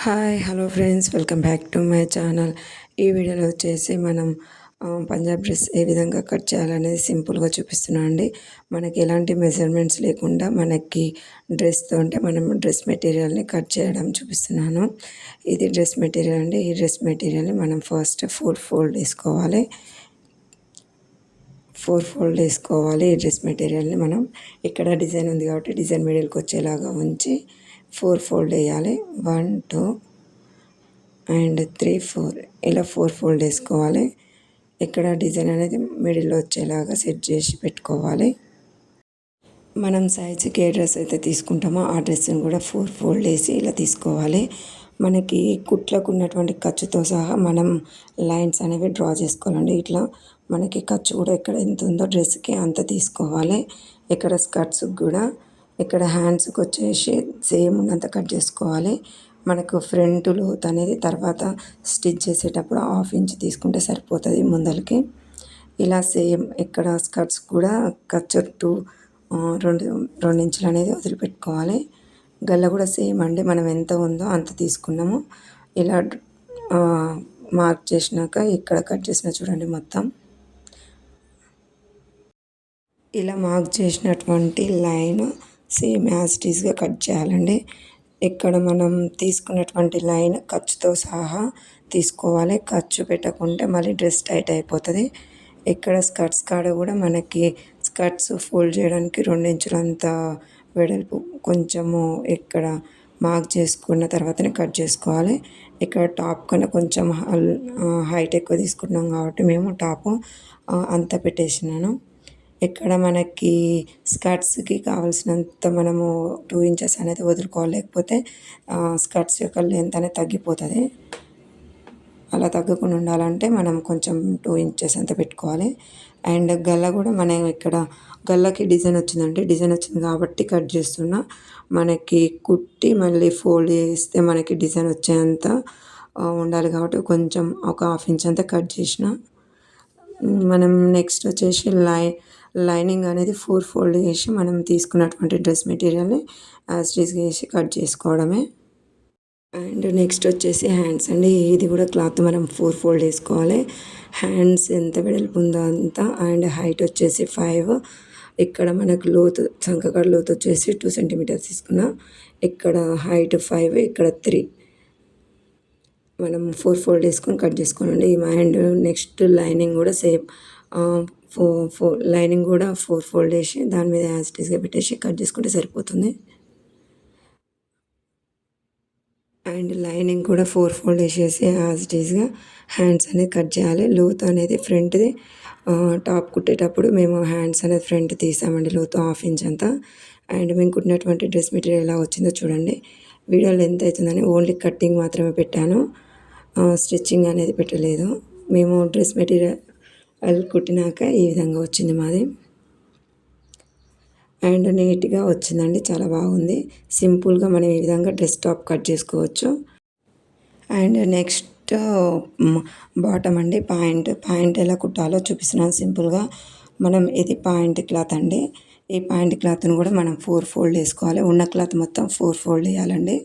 Hi hello friends, welcome back to my channel. ఈ వీడియోలో వచ్చేసి మనం పంజాబ్ డ్రెస్ ఏ విధంగా కట్ చేయాలనేది సింపుల్గా చూపిస్తున్నాను అండి. మనకి ఎలాంటి మెజర్మెంట్స్ లేకుండా మనకి డ్రెస్తో అంటే మనం డ్రెస్ మెటీరియల్ని కట్ చేయడం చూపిస్తున్నాను. ఇది డ్రెస్ మెటీరియల్ అండి. ఈ డ్రెస్ మెటీరియల్ని మనం ఫస్ట్ ఫోల్డ్ వేసుకోవాలి. ఫోల్డ్ వేసుకోవాలి. ఈ డ్రెస్ మెటీరియల్ని మనం ఇక్కడ డిజైన్ ఉంది కాబట్టి డిజైన్ మిడిల్కి వచ్చేలాగా ఉంచి ఫోల్డ్ వేయాలి. 1 2 అండ్ 3 4 ఇలా ఫోల్డ్ వేసుకోవాలి. ఇక్కడ డిజైన్ అనేది మిడిల్లో వచ్చేలాగా సెట్ చేసి పెట్టుకోవాలి. మనం సైజుకి ఏ డ్రెస్ అయితే తీసుకుంటామో ఆ డ్రెస్ని కూడా ఫోల్డ్ వేసి ఇలా తీసుకోవాలి. మనకి కుట్లకు ఉన్నటువంటి ఖర్చుతో సహా మనం లైన్స్ అనేవి డ్రా చేసుకోవాలండి. ఇట్లా మనకి ఖర్చు కూడా ఎక్కడ ఎంత ఉందో డ్రెస్కి అంత తీసుకోవాలి. ఇక్కడ స్కర్ట్స్కి కూడా ఇక్కడ హ్యాండ్స్కి వచ్చేసి సేమ్ ఉన్నంత కట్ చేసుకోవాలి. మనకు ఫ్రంట్ లోత్ అనేది తర్వాత స్టిచ్ చేసేటప్పుడు 1/2 ఇంచ్ తీసుకుంటే సరిపోతుంది ముందలకి. ఇలా సేమ్ ఇక్కడ స్కర్ట్స్ కూడా ఖర్చు 2 ఇంచులు అనేది వదిలిపెట్టుకోవాలి. గల్ల కూడా సేమ్ అండి, మనం ఎంత ఉందో అంత తీసుకున్నాము. ఇలా మార్క్ చేసినాక ఇక్కడ కట్ చేసిన చూడండి మొత్తం ఇలా మార్క్ చేసినటువంటి లైన్ సేమ్ యాజ్ ఇట్ ఈస్గా కట్ చేయాలండి. ఇక్కడ మనం తీసుకున్నటువంటి లైన్ ఖర్చుతో సహా తీసుకోవాలి. ఖర్చు పెట్టకుంటే మళ్ళీ డ్రెస్ టైట్ అయిపోతుంది. ఇక్కడ స్కర్ట్స్ కాడ కూడా మనకి స్కర్ట్స్ ఫోల్డ్ చేయడానికి 2 ఇంచులంత వెడల్పు కొంచెము ఇక్కడ మార్క్ చేసుకున్న తర్వాతనే కట్ చేసుకోవాలి. ఇక్కడ టాప్ కన్నా కొంచెం హైట్ ఎక్కువ తీసుకుంటున్నాం కాబట్టి మేము టాప్ అంత పెట్టేసినాను. ఇక్కడ మనకి స్కర్ట్స్కి కావాల్సినంత మనము 2 ఇంచెస్ అనేది వదులుకోవాలి, లేకపోతే స్కర్ట్స్ యొక్క లెంత్ అనేది తగ్గిపోతుంది. అలా తగ్గకుండా ఉండాలంటే మనం కొంచెం 2 ఇంచెస్ అంత పెట్టుకోవాలి. అండ్ గల్ల కూడా మనం ఇక్కడ గల్లకి డిజైన్ వచ్చిందంటే డిజైన్ వచ్చింది కాబట్టి కట్ చేస్తున్నా. మనకి కుట్టి మళ్ళీ ఫోల్డ్ చేస్తే మనకి డిజైన్ వచ్చేంత ఉండాలి కాబట్టి కొంచెం ఒక 1/2 ఇంచ్ అంతా కట్ చేసిన. మనం నెక్స్ట్ వచ్చేసి లైనింగ్ అనేది ఫోల్డ్ చేసి మనం తీసుకున్నటువంటి డ్రెస్ మెటీరియల్ని యాజ్ ఇట్ ఈస్గా వేసి కట్ చేసుకోవడమే. అండ్ నెక్స్ట్ వచ్చేసి హ్యాండ్స్ అండి. ఇది కూడా క్లాత్ మనం ఫోల్డ్ వేసుకోవాలి. హ్యాండ్స్ ఎంత వెడల్పు ఉందో అంత అండ్ హైట్ వచ్చేసి 5. ఇక్కడ మనకు లోతు చంకకాడ లోతు వచ్చేసి 2 సెంటీమీటర్స్ తీసుకున్నా. ఇక్కడ హైట్ 5, ఇక్కడ 3 మనం ఫోల్డ్ వేసుకొని కట్ చేసుకోనండి. అండ్ నెక్స్ట్ లైనింగ్ కూడా సేమ్ లైనింగ్ కూడా ఫోల్డ్ వేసి దాని మీద యాజ్ ఇట్ ఈస్గా పెట్టేసి కట్ చేసుకుంటే సరిపోతుంది. అండ్ లైనింగ్ కూడా ఫోల్డ్ వేసేసి యాజ్ ఇట్ ఈస్గా హ్యాండ్స్ అనేది కట్ చేయాలి. లోత్ అనేది ఫ్రంట్ది టాప్ కుట్టేటప్పుడు మేము హ్యాండ్స్ అనేది ఫ్రంట్ తీసామండి, లోతు 1/2 ఇంచ్ అంతా. అండ్ మేము కుట్టినటువంటి డ్రెస్ మెటీరియల్ ఎలా వచ్చిందో చూడండి. వీడియోలో ఎంత అవుతుందని ఓన్లీ కట్టింగ్ మాత్రమే పెట్టాను, స్టిచ్చింగ్ అనేది పెట్టలేదు. మేము డ్రెస్ మెటీరియల్ కుట్టినాక ఈ విధంగా వచ్చింది మాది. అండ్ నీట్గా వచ్చిందండి, చాలా బాగుంది. సింపుల్గా మనం ఈ విధంగా డ్రెస్ టాప్ కట్ చేసుకోవచ్చు. అండ్ నెక్స్ట్ బాటమ్ అండి. పాయింట్ ఎలా కుట్టాలో చూపిస్తున్నాను సింపుల్గా. మనం ఇది పాయింట్ క్లాత్ అండి. ఈ పాయింట్ క్లాత్ని కూడా మనం ఫోల్డ్ వేసుకోవాలి. ఉన్న క్లాత్ మొత్తం ఫోల్డ్ వేయాలండి.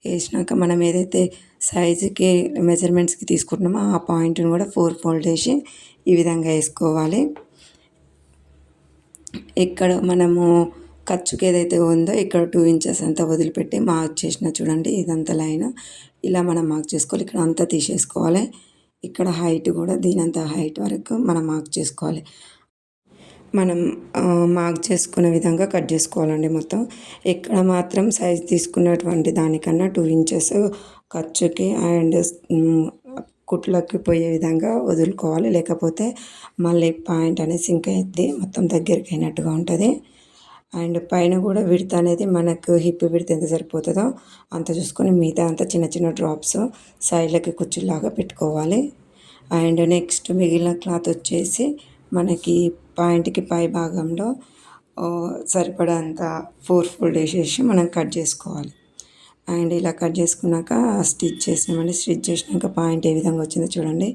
వేసినాక మనం ఏదైతే సైజుకి మెజర్మెంట్స్కి తీసుకుంటున్నామో ఆ పాయింట్ని కూడా ఫోల్డ్ వేసి ఈ విధంగా వేసుకోవాలి. ఇక్కడ మనము ఖర్చుకి ఏదైతే ఉందో ఇక్కడ 2 ఇంచెస్ అంతా వదిలిపెట్టి మార్క్ చేసిన చూడండి. ఇదంతా లైన్ ఇలా మనం మార్క్ చేసుకోవాలి. ఇక్కడ అంతా తీసేసుకోవాలి. ఇక్కడ హైట్ కూడా దీనంత హైట్ వరకు మనం మార్క్ చేసుకోవాలి. మనం మార్క్ చేసుకున్న విధంగా కట్ చేసుకోవాలండి మొత్తం. ఇక్కడ మాత్రం సైజ్ తీసుకున్నటువంటి దానికన్నా 2 ఇంచెస్ ఖర్చుకి అండ్ కుట్లకి పోయే విధంగా వదులుకోవాలి, లేకపోతే మళ్ళీ పాయింట్ అనేది సింక్ అయ్యిద్ది, మొత్తం దగ్గరికి అయినట్టుగా ఉంటుంది. అండ్ పైన కూడా విడ్త్ అనేది మనకు హిప్ విడ్త్ ఎంత సరిపోతుందో అంత చూసుకొని మిగతా అంతా చిన్న చిన్న డ్రాప్స్ సైడ్లకి కుచ్చులాగా పెట్టుకోవాలి. అండ్ నెక్స్ట్ మిగిలిన క్లాత్ వచ్చేసి మనకి పాయింట్కి పై భాగంలో సరిపడంత ఫోల్డ్ వేసేసి మనం కట్ చేసుకోవాలి. అండ్ ఇలా కట్ చేసుకున్నాక స్టిచ్ చేసినామండి. స్టిచ్ చేసినాక పాయింట్ ఏ విధంగా వచ్చిందో చూడండి.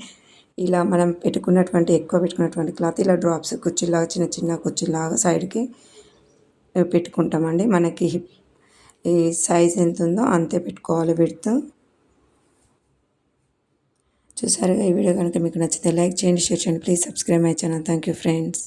ఇలా మనం ఎక్కువ పెట్టుకున్నటువంటి క్లాత్ ఇలా డ్రాప్స్ కుర్చీలాగా చిన్న చిన్న కుర్చీలాగా సైడ్కి పెట్టుకుంటామండి. మనకి ఈ సైజ్ ఎంత ఉందో అంతే పెట్టుకోవాలి విడ్త్. చూసారుగా ఈ వీడియో కనుక మీకు నచ్చితే లైక్ చేయండి, షేర్ చేయండి. Please subscribe my channel. Thank you friends.